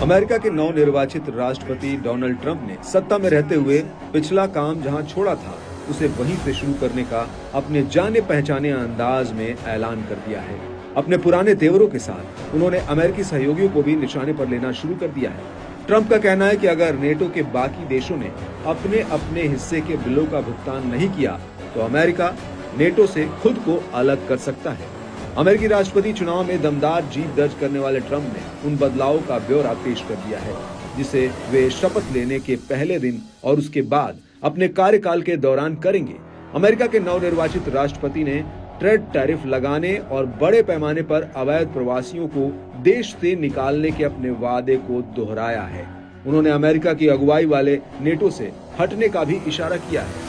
America के नवनिर्वाचित राष्ट्रपति डोनाल्ड ट्रंप ने सत्ता में रहते हुए पिछला काम जहां छोड़ा था उसे वहीं से शुरू करने का अपने जाने पहचाने अंदाज में ऐलान कर दिया है। अपने पुराने तेवरों के साथ उन्होंने अमेरिकी सहयोगियों को भी निशाने पर लेना शुरू कर दिया है। ट्रंप का कहना है कि अगर नेटो के बाकी देशों ने अपने अपने हिस्से के बिलों का भुगतान नहीं किया तो अमेरिका नेटो से खुद को अलग कर सकता है। अमेरिकी राष्ट्रपति चुनाव में दमदार जीत दर्ज करने वाले ट्रंप ने उन बदलावों का ब्यौरा पेश कर दिया है जिसे वे शपथ लेने के पहले दिन और उसके बाद अपने कार्यकाल के दौरान करेंगे। अमेरिका के नवनिर्वाचित राष्ट्रपति ने ट्रेड टैरिफ लगाने और बड़े पैमाने पर अवैध प्रवासियों को देश से निकालने के अपने वादे को दोहराया है। उन्होंने अमेरिका की अगुवाई वाले नेटो से हटने का भी इशारा किया है।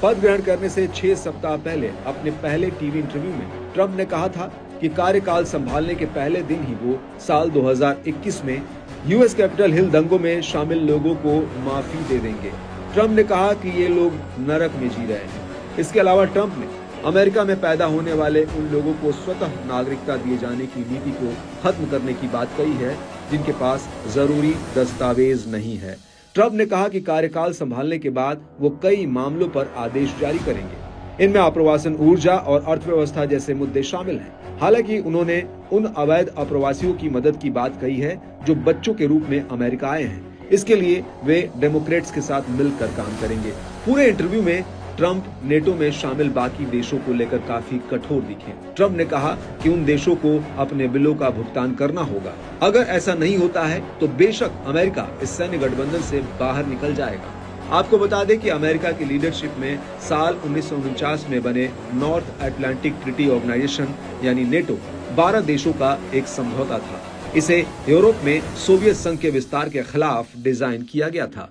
पद ग्रहण करने से 6 सप्ताह पहले अपने पहले टीवी इंटरव्यू में ट्रंप ने कहा था कि कार्यकाल संभालने के पहले दिन ही वो साल 2021 में यूएस कैपिटल हिल दंगों में शामिल लोगों को माफी दे देंगे। ट्रंप ने कहा कि ये लोग नरक में जी रहे हैं। इसके अलावा ट्रंप ने अमेरिका में पैदा होने वाले उन लोगों को स्वतः नागरिकता दिए जाने की नीति को खत्म करने की बात कही है जिनके पास जरूरी दस्तावेज नहीं है। ट्रंप ने कहा कि कार्यकाल संभालने के बाद वो कई मामलों पर आदेश जारी करेंगे। इनमें आप्रवासन, ऊर्जा और अर्थव्यवस्था जैसे मुद्दे शामिल हैं। हालांकि उन्होंने उन अवैध अप्रवासियों की मदद की बात कही है जो बच्चों के रूप में अमेरिका आए हैं। इसके लिए वे डेमोक्रेट्स के साथ मिलकर काम करेंगे। पूरे इंटरव्यू में ट्रंप नेटो में शामिल बाकी देशों को लेकर काफी कठोर दिखे। ट्रंप ने कहा कि उन देशों को अपने बिलों का भुगतान करना होगा। अगर ऐसा नहीं होता है तो बेशक अमेरिका इस सैन्य गठबंधन से बाहर निकल जाएगा। आपको बता दें कि अमेरिका की लीडरशिप में साल 1949 में बने नॉर्थ अटलांटिक ट्रीटी ऑर्गेनाइजेशन यानी नेटो 12 देशों का एक समझौता था। इसे यूरोप में सोवियत संघ के विस्तार के खिलाफ डिजाइन किया गया था।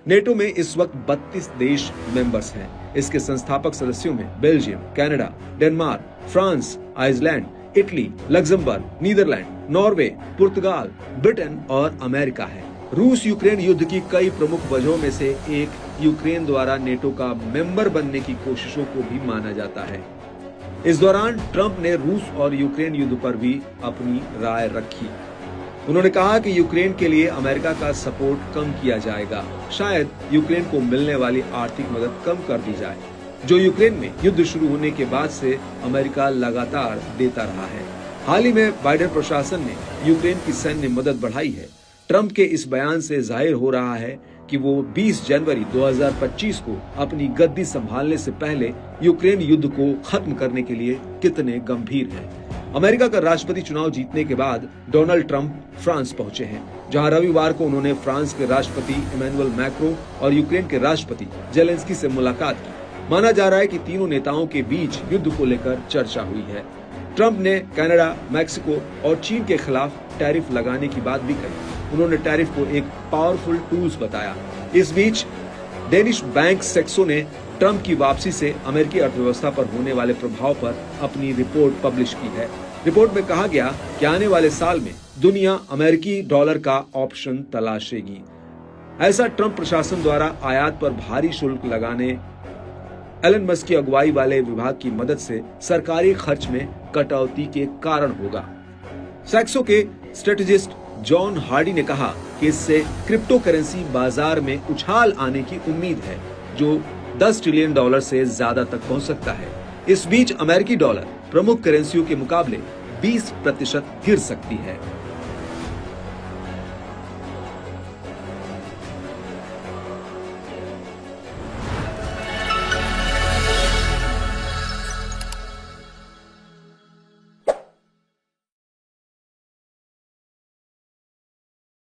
नेटो में इस वक्त 32 देश मेंबर्स हैं। इसके संस्थापक सदस्यों में Belgium, Canada, Denmark, France, Iceland, Italy, Luxembourg, Netherlands, Norway, पुर्तगाल, ब्रिटेन और अमेरिका है। रूस यूक्रेन युद्ध की कई प्रमुख वजहों में से एक यूक्रेन द्वारा नेटो का मेंबर बनने की कोशिशों को भी माना जाता है। इस दौरान ट्रंप ने रूस और यूक्रेन युद्ध पर भी अपनी राय रखी। उन्होंने कहा कि यूक्रेन के लिए अमेरिका का सपोर्ट कम किया जाएगा। शायद यूक्रेन को मिलने वाली आर्थिक मदद कम कर दी जाए जो यूक्रेन में युद्ध शुरू होने के बाद से अमेरिका लगातार देता रहा है। हाल ही में बाइडेन प्रशासन ने यूक्रेन की सैन्य मदद बढ़ाई है। ट्रंप के इस बयान से जाहिर हो रहा है कि वो 20 जनवरी 2025 को अपनी गद्दी संभालने से पहले यूक्रेन युद्ध को खत्म करने के लिए कितने गंभीर हैं। अमेरिका का राष्ट्रपति चुनाव जीतने के बाद डोनाल्ड ट्रंप फ्रांस पहुंचे हैं, जहां रविवार को उन्होंने फ्रांस के राष्ट्रपति इमैनुअल मैक्रों और यूक्रेन के राष्ट्रपति जेलेंस्की से मुलाकात की। माना जा रहा है कि तीनों नेताओं के बीच युद्ध को लेकर चर्चा हुई है। ट्रंप ने कनाडा, मैक्सिको और चीन के खिलाफ टैरिफ लगाने की बात भी कही। उन्होंने टैरिफ को एक पावरफुल टूल्स बताया। इस बीच डेनिश बैंक सेक्सो ने ट्रंप की वापसी से अमेरिकी अर्थव्यवस्था पर होने वाले प्रभाव पर अपनी रिपोर्ट पब्लिश की है। रिपोर्ट में कहा गया कि आने वाले साल में दुनिया अमेरिकी डॉलर का ऑप्शन तलाशेगी। ऐसा ट्रंप प्रशासन द्वारा आयात पर भारी शुल्क लगाने, एलन मस्क की अगुवाई वाले विभाग की मदद से सरकारी खर्च में कटौती के कारण होगा। सेक्सो के स्ट्रेटेजिस्ट जॉन हार्डी ने कहा कि इससे क्रिप्टो करेंसी बाजार में उछाल आने की उम्मीद है जो $10 ट्रिलियन से ज्यादा तक पहुंच सकता है। इस बीच अमेरिकी डॉलर प्रमुख करेंसियों के मुकाबले 20% गिर सकती है।